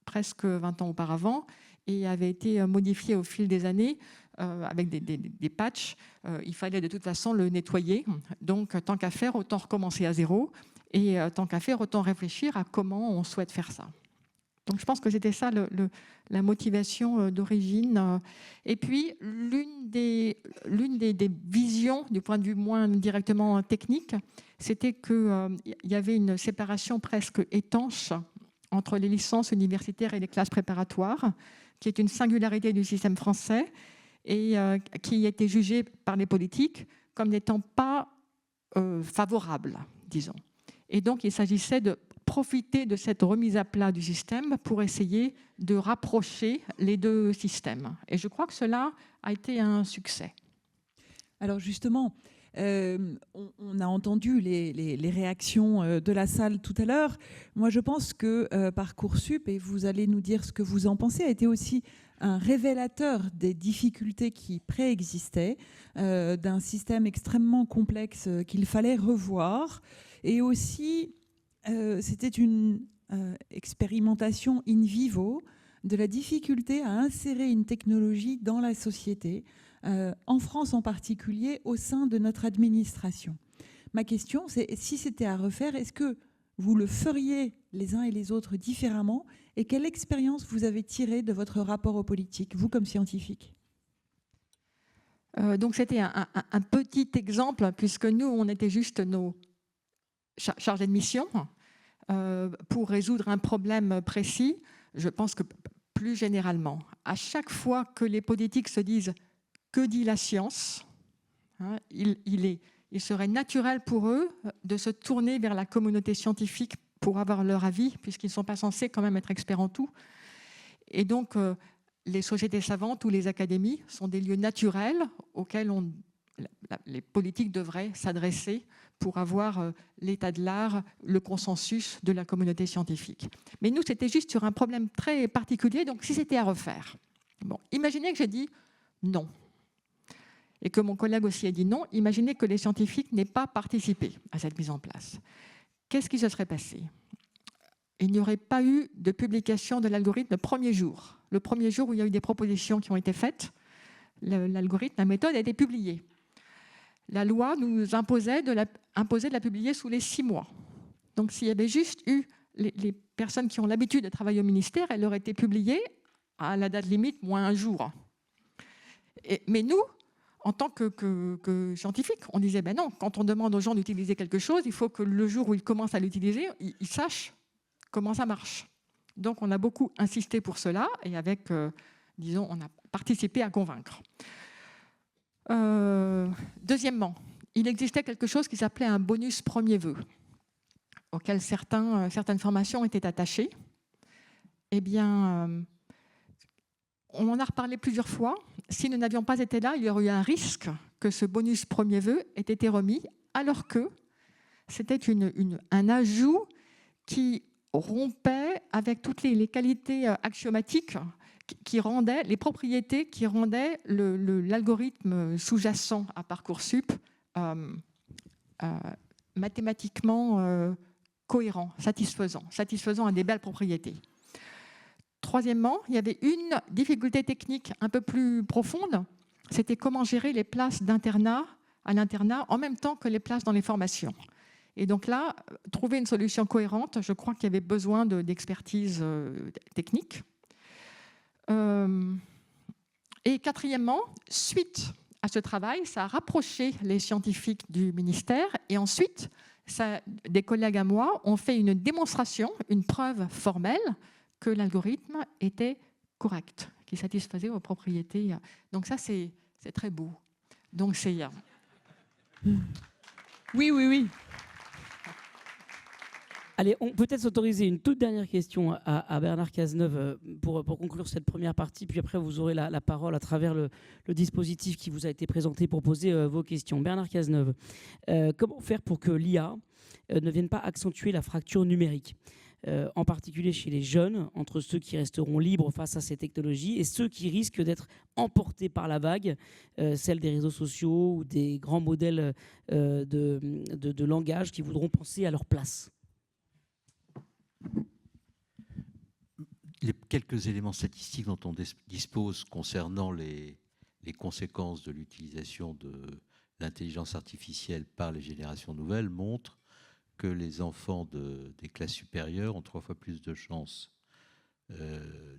presque 20 ans auparavant et avait été modifié au fil des années avec des patchs. Il fallait de toute façon le nettoyer. Donc, tant qu'à faire, autant recommencer à zéro. Et tant qu'à faire, autant réfléchir à comment on souhaite faire ça. Donc, je pense que c'était ça la motivation d'origine. Et puis, l'une des visions, du point de vue moins directement technique, c'était qu'il y avait une séparation presque étanche entre les licences universitaires et les classes préparatoires, qui est une singularité du système français et qui a été jugée par les politiques comme n'étant pas favorable, disons. Et donc, il s'agissait de profiter de cette remise à plat du système pour essayer de rapprocher les deux systèmes. Et je crois que cela a été un succès. Alors justement, on a entendu les réactions de la salle tout à l'heure. Moi, je pense que Parcoursup, et vous allez nous dire ce que vous en pensez, a été aussi un révélateur des difficultés qui préexistaient, d'un système extrêmement complexe qu'il fallait revoir. Et aussi, c'était une expérimentation in vivo de la difficulté à insérer une technologie dans la société, en France en particulier, au sein de notre administration. Ma question, c'est si c'était à refaire, est-ce que vous le feriez les uns et les autres différemment? Et quelle expérience vous avez tirée de votre rapport aux politiques, vous comme scientifique? Donc c'était un petit exemple, puisque nous, on était juste nos chargés de mission pour résoudre un problème précis. Je pense que plus généralement, à chaque fois que les politiques se disent « que dit la science ?», il serait naturel pour eux de se tourner vers la communauté scientifique pour avoir leur avis, puisqu'ils ne sont pas censés quand même être experts en tout. Et donc, les sociétés savantes ou les académies sont des lieux naturels auxquels les politiques devraient s'adresser pour avoir l'état de l'art, le consensus de la communauté scientifique. Mais nous, c'était juste sur un problème très particulier, donc si c'était à refaire. Bon, imaginez que j'ai dit non, et que mon collègue aussi a dit non, imaginez que les scientifiques n'aient pas participé à cette mise en place. Qu'est-ce qui se serait passé? Il n'y aurait pas eu de publication de l'algorithme le premier jour où il y a eu des propositions qui ont été faites. L'algorithme, la méthode a été publiée. La loi nous imposait de la publier sous les 6 mois. Donc, s'il y avait juste eu les personnes qui ont l'habitude de travailler au ministère, elle aurait été publiée à la date limite, moins un jour. Mais nous, en tant que scientifiques, on disait ben non, quand on demande aux gens d'utiliser quelque chose, il faut que le jour où ils commencent à l'utiliser, ils sachent comment ça marche. Donc, on a beaucoup insisté pour cela et avec, disons, on a participé à convaincre. Deuxièmement, il existait quelque chose qui s'appelait un bonus premier vœu, auquel certaines formations étaient attachées. Eh bien, on en a reparlé plusieurs fois. Si nous n'avions pas été là, il y aurait eu un risque que ce bonus premier vœu ait été remis, alors que c'était un ajout qui rompait avec toutes les qualités axiomatiques qui rendaient, les propriétés qui rendaient l'algorithme sous-jacent à Parcoursup mathématiquement cohérent, satisfaisant à des belles propriétés. Troisièmement, il y avait une difficulté technique un peu plus profonde, c'était comment gérer les places d'internat à l'internat en même temps que les places dans les formations. Et donc là, trouver une solution cohérente, je crois qu'il y avait besoin d'expertise technique. Et quatrièmement, suite à ce travail, ça a rapproché les scientifiques du ministère et ensuite, des collègues à moi ont fait une démonstration, une preuve formelle que l'algorithme était correct, qui satisfaisait aux propriétés. Donc ça, c'est très beau. Donc c'est... Oui. Allez, on peut peut-être s'autoriser une toute dernière question à Bernard Cazeneuve pour conclure cette première partie, puis après vous aurez la parole à travers le dispositif qui vous a été présenté pour poser vos questions. Bernard Cazeneuve, comment faire pour que l'IA ne vienne pas accentuer la fracture numérique, en particulier chez les jeunes, entre ceux qui resteront libres face à ces technologies et ceux qui risquent d'être emportés par la vague, celle des réseaux sociaux ou des grands modèles de langage qui voudront penser à leur place? Les quelques éléments statistiques dont on dispose concernant les conséquences de l'utilisation de l'intelligence artificielle par les générations nouvelles montrent que les enfants des classes supérieures ont 3 fois plus de chances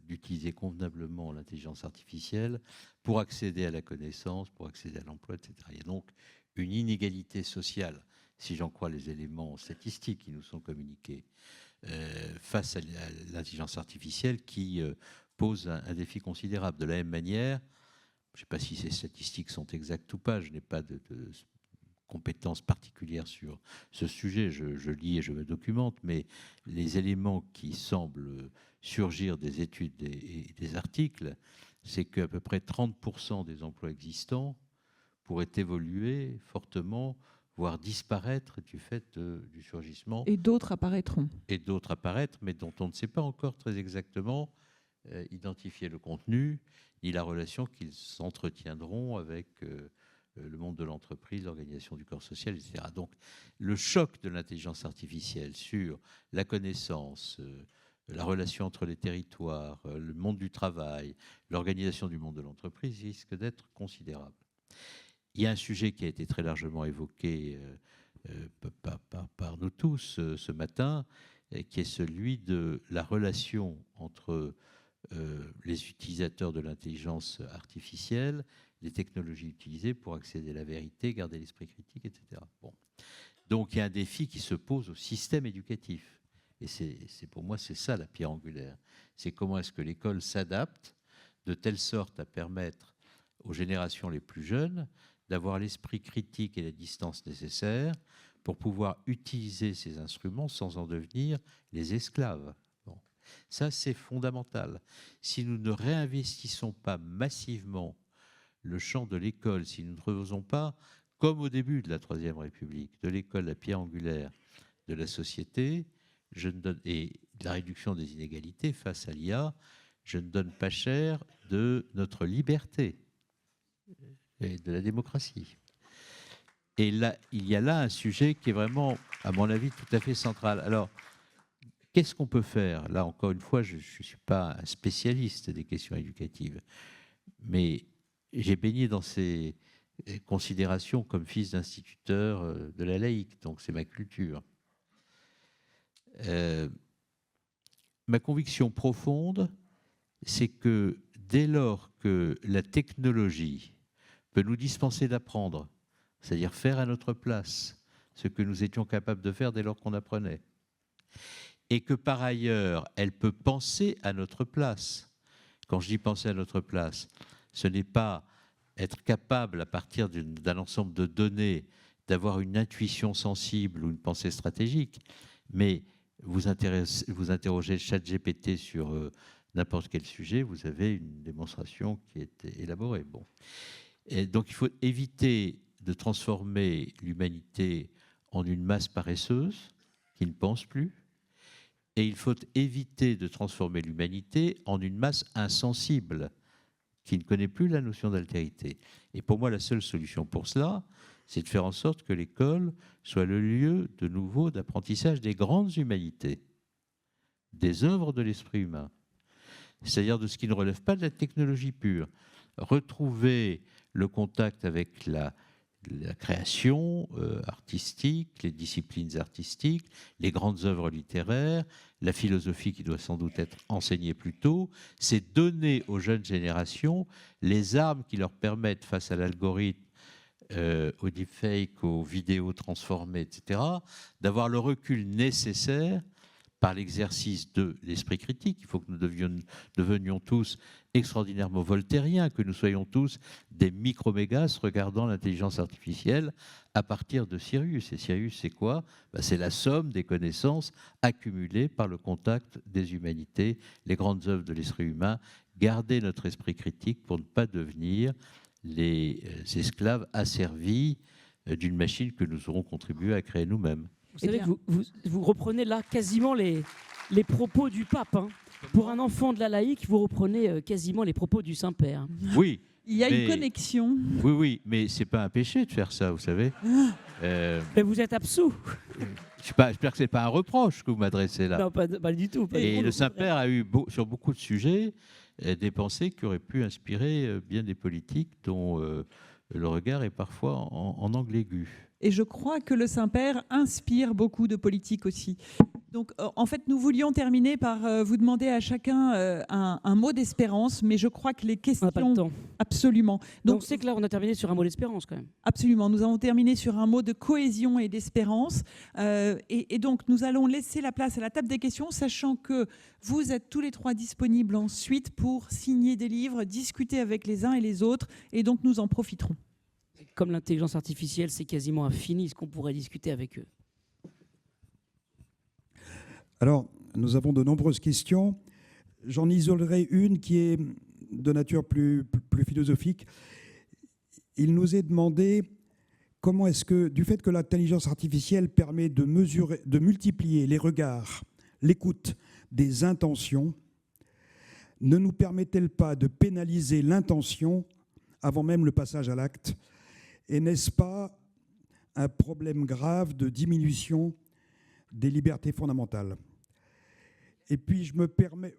d'utiliser convenablement l'intelligence artificielle pour accéder à la connaissance, pour accéder à l'emploi, etc. Il y a donc une inégalité sociale, si j'en crois les éléments statistiques qui nous sont communiqués, face à l'intelligence artificielle qui pose un défi considérable. De la même manière, je ne sais pas si ces statistiques sont exactes ou pas, je n'ai pas de compétences particulières sur ce sujet, je lis et je me documente, mais les éléments qui semblent surgir des études et des articles, c'est qu'à peu près 30% des emplois existants pourraient évoluer fortement, voire disparaître du fait du surgissement. Et d'autres apparaîtront. Et d'autres apparaître, mais dont on ne sait pas encore très exactement identifier le contenu, ni la relation qu'ils entretiendront avec le monde de l'entreprise, l'organisation du corps social, etc. Donc, le choc de l'intelligence artificielle sur la connaissance, la relation entre les territoires, le monde du travail, l'organisation du monde de l'entreprise risque d'être considérable. Il y a un sujet qui a été très largement évoqué par nous tous ce matin, qui est celui de la relation entre les utilisateurs de l'intelligence artificielle, les technologies utilisées pour accéder à la vérité, garder l'esprit critique, etc. Bon. Donc il y a un défi qui se pose au système éducatif. Et c'est pour moi, c'est ça la pierre angulaire. C'est comment est-ce que l'école s'adapte de telle sorte à permettre aux générations les plus jeunes d'avoir l'esprit critique et la distance nécessaires pour pouvoir utiliser ces instruments sans en devenir les esclaves. Bon. Ça, c'est fondamental. Si nous ne réinvestissons pas massivement le champ de l'école, si nous ne faisons pas, comme au début de la Troisième République, de l'école la pierre angulaire de la société, et de la réduction des inégalités face à l'IA, je ne donne pas cher de notre liberté et de la démocratie. Et là, il y a là un sujet qui est vraiment, à mon avis, tout à fait central. Alors, qu'est-ce qu'on peut faire? Là, encore une fois, je ne suis pas un spécialiste des questions éducatives, mais j'ai baigné dans ces considérations comme fils d'instituteur de la laïque, donc c'est ma culture. Ma conviction profonde, c'est que dès lors que la technologie peut nous dispenser d'apprendre, c'est-à-dire faire à notre place ce que nous étions capables de faire dès lors qu'on apprenait, et que par ailleurs, elle peut penser à notre place. Quand je dis penser à notre place, ce n'est pas être capable, à partir d'un ensemble de données, d'avoir une intuition sensible ou une pensée stratégique, mais vous interrogez ChatGPT sur n'importe quel sujet, vous avez une démonstration qui est élaborée. Bon. Et donc il faut éviter de transformer l'humanité en une masse paresseuse qui ne pense plus, et il faut éviter de transformer l'humanité en une masse insensible qui ne connaît plus la notion d'altérité. Et pour moi, la seule solution pour cela, c'est de faire en sorte que l'école soit le lieu de nouveau d'apprentissage des grandes humanités, des œuvres de l'esprit humain, c'est-à-dire de ce qui ne relève pas de la technologie pure. Retrouver le contact avec la création artistique, les disciplines artistiques, les grandes œuvres littéraires, la philosophie qui doit sans doute être enseignée plus tôt, c'est donner aux jeunes générations les armes qui leur permettent, face à l'algorithme, aux deepfakes, aux vidéos transformées, etc., d'avoir le recul nécessaire par l'exercice de l'esprit critique. Il faut que nous devenions tous extraordinairement voltairiens, que nous soyons tous des micromégas regardant l'intelligence artificielle à partir de Sirius. Et Sirius, c'est quoi ? C'est la somme des connaissances accumulées par le contact des humanités, les grandes œuvres de l'esprit humain. Garder notre esprit critique pour ne pas devenir les esclaves asservis d'une machine que nous aurons contribué à créer nous-mêmes. Vous savez que vous reprenez là quasiment les propos du pape. Hein. Pour un enfant de la laïque, vous reprenez quasiment les propos du Saint-Père. Oui. Il y a une connexion. Oui, mais c'est pas un péché de faire ça, vous savez. Mais vous êtes absous. J'espère que c'est pas un reproche que vous m'adressez là. Non, pas du tout. Et le Saint-Père a eu, sur beaucoup de sujets, des pensées qui auraient pu inspirer bien des politiques dont le regard est parfois en angle aigu. Et je crois que le Saint-Père inspire beaucoup de politiques aussi. Donc, en fait, nous voulions terminer par vous demander à chacun un mot d'espérance, mais je crois que les questions... On n'a pas le temps. Absolument. Donc, c'est que là, on a terminé sur un mot d'espérance, quand même. Absolument. Nous avons terminé sur un mot de cohésion et d'espérance. Et donc, nous allons laisser la place à la table des questions, sachant que vous êtes tous les trois disponibles ensuite pour signer des livres, discuter avec les uns et les autres, et donc nous en profiterons. Comme l'intelligence artificielle, c'est quasiment infini ce qu'on pourrait discuter avec eux. Alors, nous avons de nombreuses questions. J'en isolerai une qui est de nature plus philosophique. Il nous est demandé comment est-ce que, du fait que l'intelligence artificielle permet de mesurer, de multiplier les regards, l'écoute des intentions, ne nous permet-elle pas de pénaliser l'intention avant même le passage à l'acte ? Et n'est-ce pas un problème grave de diminution des libertés fondamentales ? Et puis, je me permets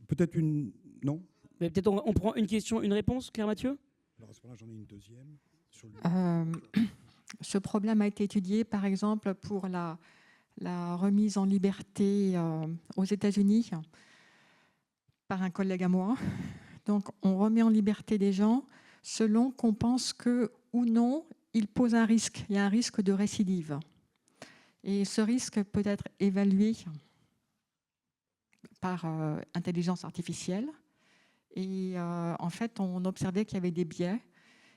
peut-être une... Non ? Mais peut-être on prend une question, une réponse, Claire Mathieu ? Alors, à ce moment-là, j'en ai une deuxième. Ce problème a été étudié, par exemple, pour la remise en liberté aux États-Unis par un collègue à moi. Donc, on remet en liberté des gens selon qu'on pense que ou non, ils posent un risque. Il y a un risque de récidive. Et ce risque peut être évalué par intelligence artificielle. Et en fait, on observait qu'il y avait des biais.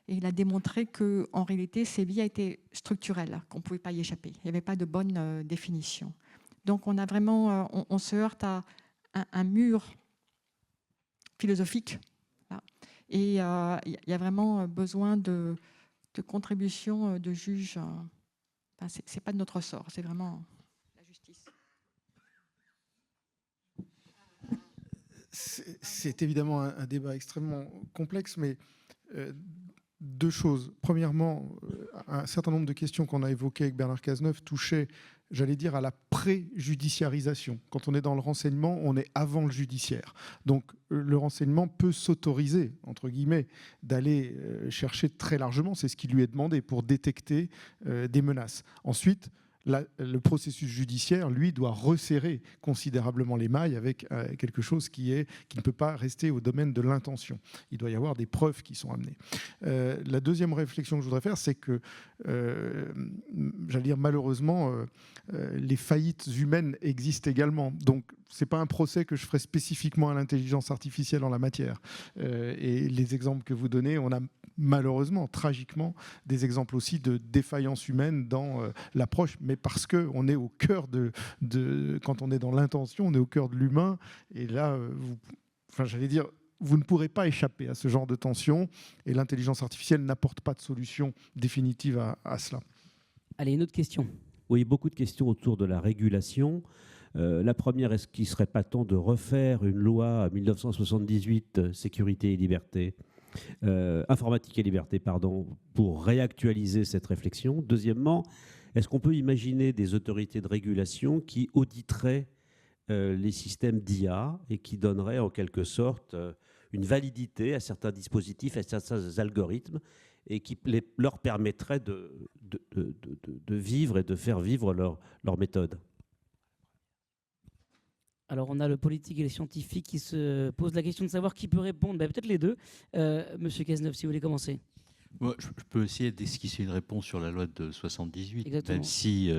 Et il a démontré qu'en réalité, ces biais étaient structurels, qu'on ne pouvait pas y échapper. Il n'y avait pas de bonne définition. Donc, on a vraiment, on se heurte à un mur philosophique. Là. Et il y a vraiment besoin de contribution de juges. Enfin, ce n'est pas de notre sort, c'est vraiment la justice. C'est évidemment un débat extrêmement complexe, mais deux choses. Premièrement, un certain nombre de questions qu'on a évoquées avec Bernard Cazeneuve touchaient, j'allais dire, à la pré-judiciarisation. Quand on est dans le renseignement, on est avant le judiciaire. Donc le renseignement peut s'autoriser, entre guillemets, d'aller chercher très largement, c'est ce qui lui est demandé, pour détecter des menaces. Ensuite, le processus judiciaire, lui, doit resserrer considérablement les mailles avec quelque chose qui ne peut pas rester au domaine de l'intention. Il doit y avoir des preuves qui sont amenées. La deuxième réflexion que je voudrais faire, c'est que, j'allais dire malheureusement, les faillites humaines existent également. Donc, ce n'est pas un procès que je ferai spécifiquement à l'intelligence artificielle en la matière. Et les exemples que vous donnez, on a malheureusement, tragiquement, des exemples aussi de défaillance humaine dans l'approche, mais parce qu'on est au cœur quand on est dans l'intention, on est au cœur de l'humain, et là, vous ne pourrez pas échapper à ce genre de tension, et l'intelligence artificielle n'apporte pas de solution définitive à cela. Allez, une autre question. Oui, beaucoup de questions autour de la régulation. La première, est-ce qu'il ne serait pas temps de refaire une loi 1978, sécurité et liberté, informatique et liberté, pardon, pour réactualiser cette réflexion? Deuxièmement, est-ce qu'on peut imaginer des autorités de régulation qui auditeraient les systèmes d'IA et qui donneraient en quelque sorte une validité à certains dispositifs, à certains algorithmes, et qui leur permettrait de vivre et de faire vivre leur méthode? Alors, on a le politique et les scientifiques qui se posent la question de savoir qui peut répondre. Peut-être les deux. Monsieur Cazeneuve, si vous voulez commencer. Moi, je peux essayer d'esquisser une réponse sur la loi de 78, Exactement. même si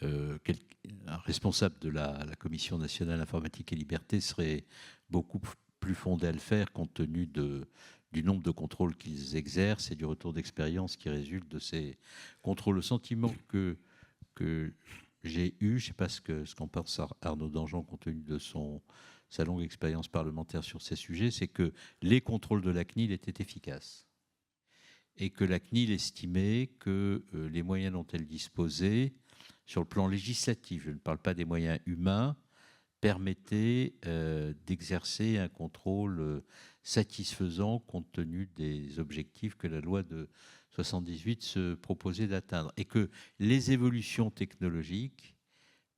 un responsable de la Commission nationale informatique et liberté serait beaucoup plus fondé à le faire compte tenu du nombre de contrôles qu'ils exercent et du retour d'expérience qui résulte de ces contrôles. Le sentiment que j'ai eu, je ne sais pas ce qu'en pense Arnaud Danjean compte tenu de sa longue expérience parlementaire sur ces sujets, c'est que les contrôles de la CNIL étaient efficaces et que la CNIL estimait que les moyens dont elle disposait, sur le plan législatif, je ne parle pas des moyens humains, permettaient d'exercer un contrôle satisfaisant compte tenu des objectifs que la loi de 78 se proposait d'atteindre, et que les évolutions technologiques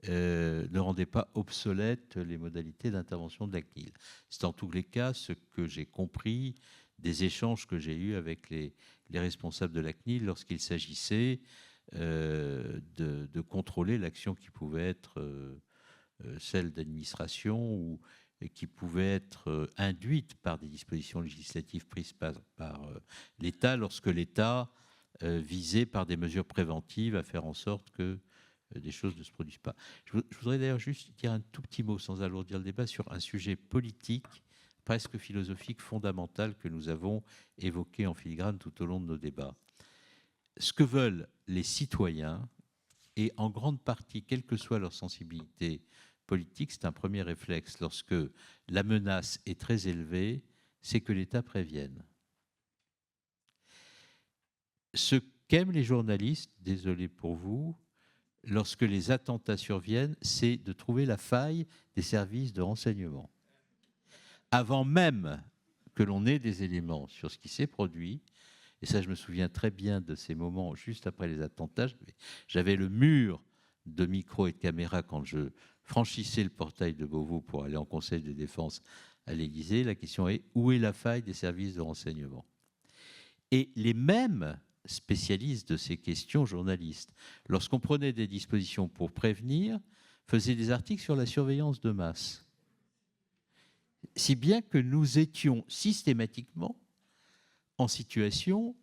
ne rendaient pas obsolètes les modalités d'intervention de la CNIL. C'est en tous les cas ce que j'ai compris des échanges que j'ai eus avec les responsables de la CNIL lorsqu'il s'agissait de contrôler l'action qui pouvait être celle d'administration ou qui pouvait être induite par des dispositions législatives prises par l'État lorsque l'État visait par des mesures préventives à faire en sorte que des choses ne se produisent pas. Je voudrais d'ailleurs juste dire un tout petit mot, sans alourdir le débat, sur un sujet politique, presque philosophique, fondamental que nous avons évoqué en filigrane tout au long de nos débats. Ce que veulent les citoyens, et en grande partie, quelle que soit leur sensibilité politique, c'est un premier réflexe lorsque la menace est très élevée, c'est que l'État prévienne. Ce qu'aiment les journalistes, désolé pour vous, lorsque les attentats surviennent, c'est de trouver la faille des services de renseignement. Avant même que l'on ait des éléments sur ce qui s'est produit, et ça je me souviens très bien de ces moments juste après les attentats, j'avais le mur de micros et de caméras quand je franchissais le portail de Beauvau pour aller en conseil de défense à l'Élysée. La question est, où est la faille des services de renseignement? Et les mêmes spécialistes de ces questions, journalistes, lorsqu'on prenait des dispositions pour prévenir, faisaient des articles sur la surveillance de masse. Si bien que nous étions systématiquement en situation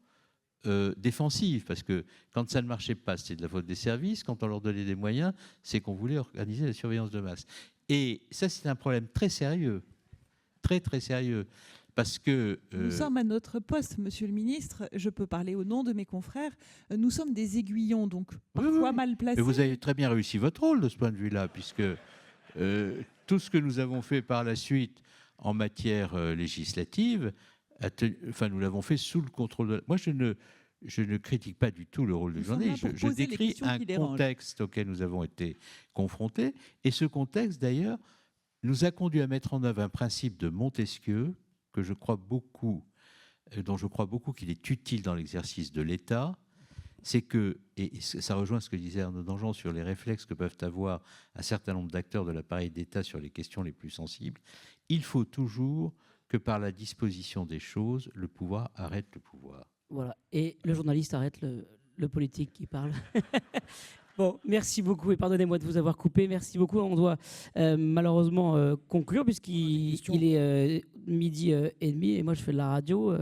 défensive, parce que quand ça ne marchait pas, c'était de la faute des services. Quand on leur donnait des moyens, c'est qu'on voulait organiser la surveillance de masse. Et ça, c'est un problème très sérieux, très très sérieux, parce que nous sommes à notre poste, Monsieur le Ministre. Je peux parler au nom de mes confrères. Nous sommes des aiguillons, donc parfois mal placés. Mais vous avez très bien réussi votre rôle de ce point de vue-là, puisque tout ce que nous avons fait par la suite en matière législative, nous l'avons fait sous le contrôle de... Moi, je ne critique pas du tout le rôle du journaliste. Je décris un contexte auquel nous avons été confrontés. Et ce contexte, d'ailleurs, nous a conduit à mettre en œuvre un principe de Montesquieu dont je crois beaucoup qu'il est utile dans l'exercice de l'État. C'est que, et ça rejoint ce que disait Arnaud Danjean sur les réflexes que peuvent avoir un certain nombre d'acteurs de l'appareil d'État sur les questions les plus sensibles, il faut toujours que par la disposition des choses, le pouvoir arrête le pouvoir. Voilà, et le journaliste arrête le politique qui parle. Bon, merci beaucoup et pardonnez-moi de vous avoir coupé. Merci beaucoup. On doit malheureusement conclure puisqu'il est midi et demi et moi je fais de la radio.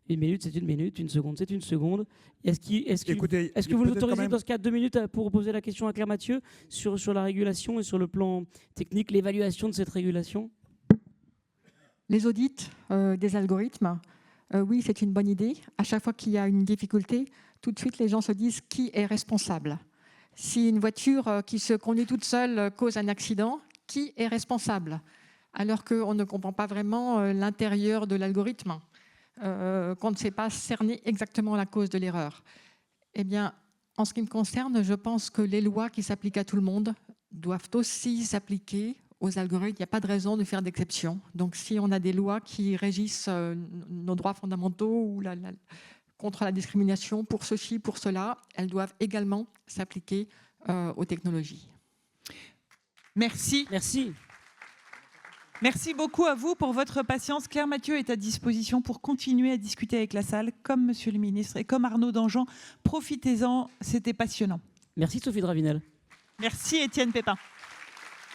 Une minute, c'est une minute. Une seconde, c'est une seconde. Est-ce que vous l'autorisez dans ce cas 2 minutes pour poser la question à Claire Mathieu sur la régulation et sur le plan technique, l'évaluation de cette régulation? Les audits des algorithmes oui, c'est une bonne idée. À chaque fois qu'il y a une difficulté, tout de suite, les gens se disent qui est responsable. Si une voiture qui se conduit toute seule cause un accident, qui est responsable? Alors qu'on ne comprend pas vraiment l'intérieur de l'algorithme, qu'on ne sait pas cerner exactement la cause de l'erreur. Eh bien, en ce qui me concerne, je pense que les lois qui s'appliquent à tout le monde doivent aussi s'appliquer aux algorithmes. Il n'y a pas de raison de faire d'exception. Donc, si on a des lois qui régissent nos droits fondamentaux ou contre la discrimination, pour ceci, pour cela, elles doivent également s'appliquer aux technologies. Merci. Merci. Merci beaucoup à vous pour votre patience. Claire Mathieu est à disposition pour continuer à discuter avec la salle, comme Monsieur le ministre et comme Arnaud Danjean. Profitez-en, c'était passionnant. Merci Sophie Dravinel. Merci Étienne Pépin.